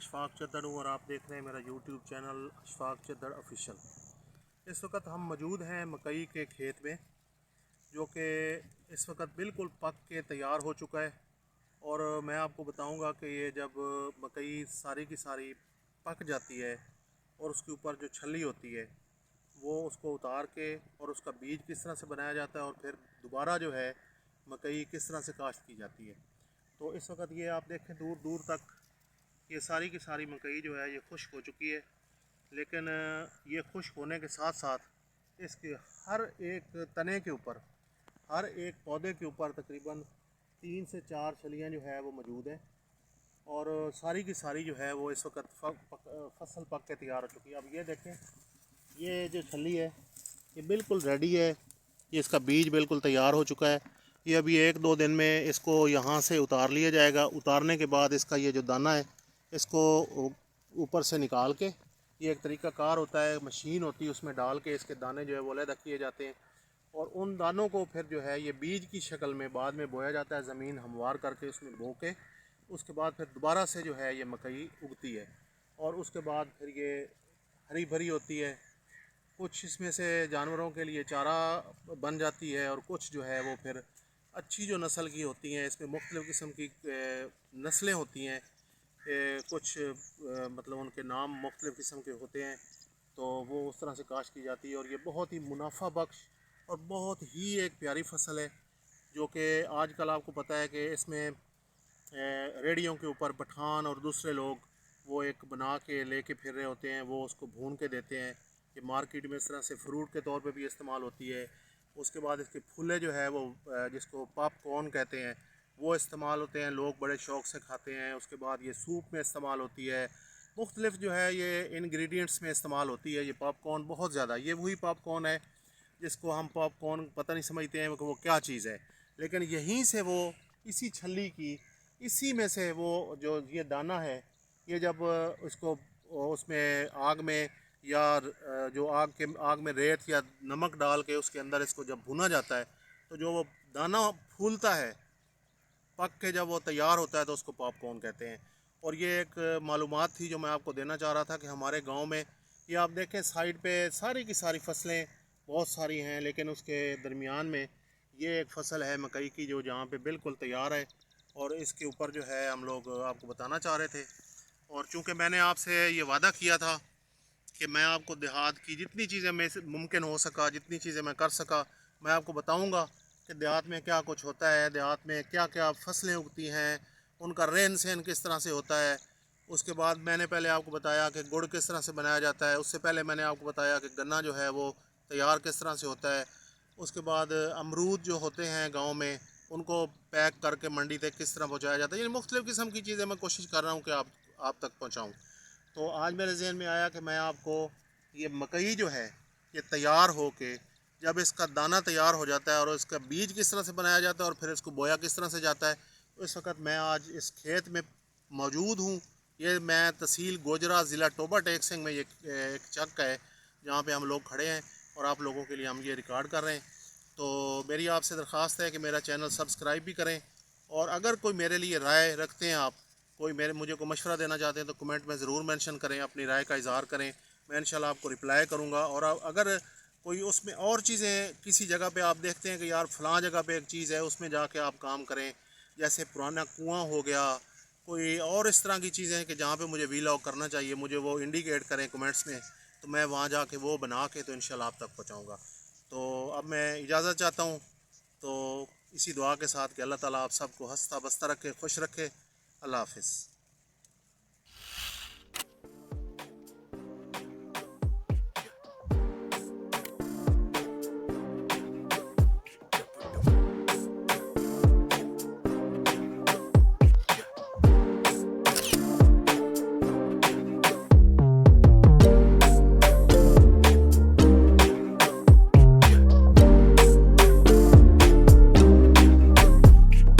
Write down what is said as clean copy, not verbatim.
अशफाक चद्दड़ हूँ और आप देख रहे हैं मेरा यूट्यूब चैनल अशफाक चद्दड़ ऑफिशियल। इस वक्त हम मौजूद हैं मकई के खेत में, जो कि इस वक्त बिल्कुल पक के तैयार हो चुका है। और मैं आपको बताऊंगा कि ये जब मकई सारी की सारी पक जाती है और उसके ऊपर जो छल्ली होती है वो उसको उतार के और उसका बीज किस तरह से बनाया जाता है और फिर दोबारा जो है मकई किस तरह से काश्त की जाती है। तो इस वक्त ये आप देखें दूर दूर तक ये सारी की सारी मकई जो है ये खुश्क हो चुकी है। लेकिन ये खुश्क होने के साथ साथ इसके हर एक तने के ऊपर, हर एक पौधे के ऊपर तकरीबन 3 से 4 छलियाँ जो है वो मौजूद हैं। और सारी की सारी जो है वो इस वक्त फसल पक के तैयार हो चुकी है। अब ये देखें, ये जो छली है ये बिल्कुल रेडी है, ये इसका बीज बिल्कुल तैयार हो चुका है। ये अभी 1-2 दिन में इसको यहाँ से उतार लिया जाएगा। उतारने के बाद इसका ये जो दाना है इसको ऊपर से निकाल के, ये एक तरीका कार होता है, मशीन होती है, उसमें डाल के इसके दाने जो है वो अलग किए जाते हैं। और उन दानों को फिर जो है ये बीज की शक्ल में बाद में बोया जाता है, ज़मीन हमवार करके उसमें बो के उसके बाद फिर दोबारा से जो है ये मकई उगती है। और उसके बाद फिर ये हरी भरी होती है। कुछ इसमें से जानवरों के लिए चारा बन जाती है और कुछ जो है वो फिर अच्छी जो नस्ल की होती हैं, इसमें मुख्तलिफ़ किस्म की नस्लें होती हैं। कुछ मतलब उनके नाम मुख्तलिफ़ किस्म के होते हैं, तो वो उस तरह से काश्त की जाती है। और ये बहुत ही मुनाफा बख्श और बहुत ही एक प्यारी फसल है, जो कि आजकल आपको पता है कि इसमें रेडियों के ऊपर पठान और दूसरे लोग वो एक बना के लेके फिर रहे होते हैं, वो उसको भून के देते हैं। ये मार्केट में इस तरह से फ्रूट के तौर पे भी इस्तेमाल होती है। उसके बाद इसके फूले जो है वो जिसको पॉपकॉर्न कहते हैं वो इस्तेमाल होते हैं, लोग बड़े शौक़ से खाते हैं। उसके बाद ये सूप में इस्तेमाल होती है, मुख्तलिफ़ जो है ये इंग्रेडिएंट्स में इस्तेमाल होती है। ये पॉपकॉर्न बहुत ज़्यादा, ये वही पॉपकॉर्न है जिसको हम पॉपकॉर्न पता नहीं समझते हैं कि वो क्या चीज़ है, लेकिन यहीं से वो इसी छल्ली की, इसी में से वो जो ये दाना है, ये जब उसको उसमें आग में या जो आग में रेत या नमक डाल के उसके अंदर इसको जब भुना जाता है तो जो वो दाना फूलता है पक के, जब वो तैयार होता है तो उसको पॉपकॉर्न कहते हैं। और ये एक मालूमात थी जो मैं आपको देना चाह रहा था कि हमारे गांव में ये आप देखें साइड पे सारी की सारी फसलें बहुत सारी हैं, लेकिन उसके दरमियान में ये एक फ़सल है मकई की जो जहाँ पे बिल्कुल तैयार है। और इसके ऊपर जो है हम लोग आपको बताना चाह रहे थे। और चूँकि मैंने आपसे ये वादा किया था कि मैं आपको देहात की जितनी चीज़ें मैं मुमकिन हो सका, जितनी चीज़ें मैं कर सका, मैं आपको बताऊंगा कि देहात में क्या कुछ होता है, देहात में क्या क्या फसलें उगती हैं, उनका रहन सहन किस तरह से होता है। उसके बाद मैंने पहले आपको बताया कि गुड़ किस तरह से बनाया जाता है। उससे पहले मैंने आपको बताया कि गन्ना जो है वो तैयार किस तरह से होता है। उसके बाद अमरूद जो होते हैं गाँव में उनको पैक करके मंडी तक किस तरह पहुँचाया जाता है। ये मुख्तलिफ़ किस्म की चीज़ें मैं कोशिश कर रहा हूँ कि आप तक पहुँचाऊँ। तो आज मेरे जहन में आया कि मैं आपको ये मकई जो है ये तैयार हो के, जब इसका दाना तैयार हो जाता है और इसका बीज किस तरह से बनाया जाता है और फिर इसको बोया किस तरह से जाता है, तो इस वक्त मैं आज इस खेत में मौजूद हूँ। ये मैं तहसील गोजरा ज़िला टोबा टेक सिंह में ये एक चक है जहाँ पे हम लोग खड़े हैं और आप लोगों के लिए हम ये रिकॉर्ड कर रहे हैं। तो मेरी आपसे दरख्वास्त है कि मेरा चैनल सब्सक्राइब भी करें। और अगर कोई मेरे लिए राय रखते हैं, आप कोई मुझे को मशवरा देना चाहते हैं, तो कमेंट में ज़रूर मेंशन करें, अपनी राय का इज़हार करें। मैं इंशाल्लाह आपको रिप्लाई करूँगा। और अगर कोई उसमें और चीज़ें किसी जगह पे आप देखते हैं कि यार फ़लाँ जगह पे एक चीज़ है, उसमें जाके आप काम करें, जैसे पुराना कुआँ हो गया, कोई और इस तरह की चीज़ें हैं कि जहाँ पे मुझे वीलॉग करना चाहिए, मुझे वो इंडिकेट करें कमेंट्स में, तो मैं वहाँ जाके वो बना के तो इंशाल्लाह आप तक पहुँचाऊँगा। तो अब मैं इजाज़त चाहता हूँ, तो इसी दुआ के साथ कि अल्लाह ताला आप सबको हंसता बसता रखे, खुश रखे। अल्लाह हाफ़िज़।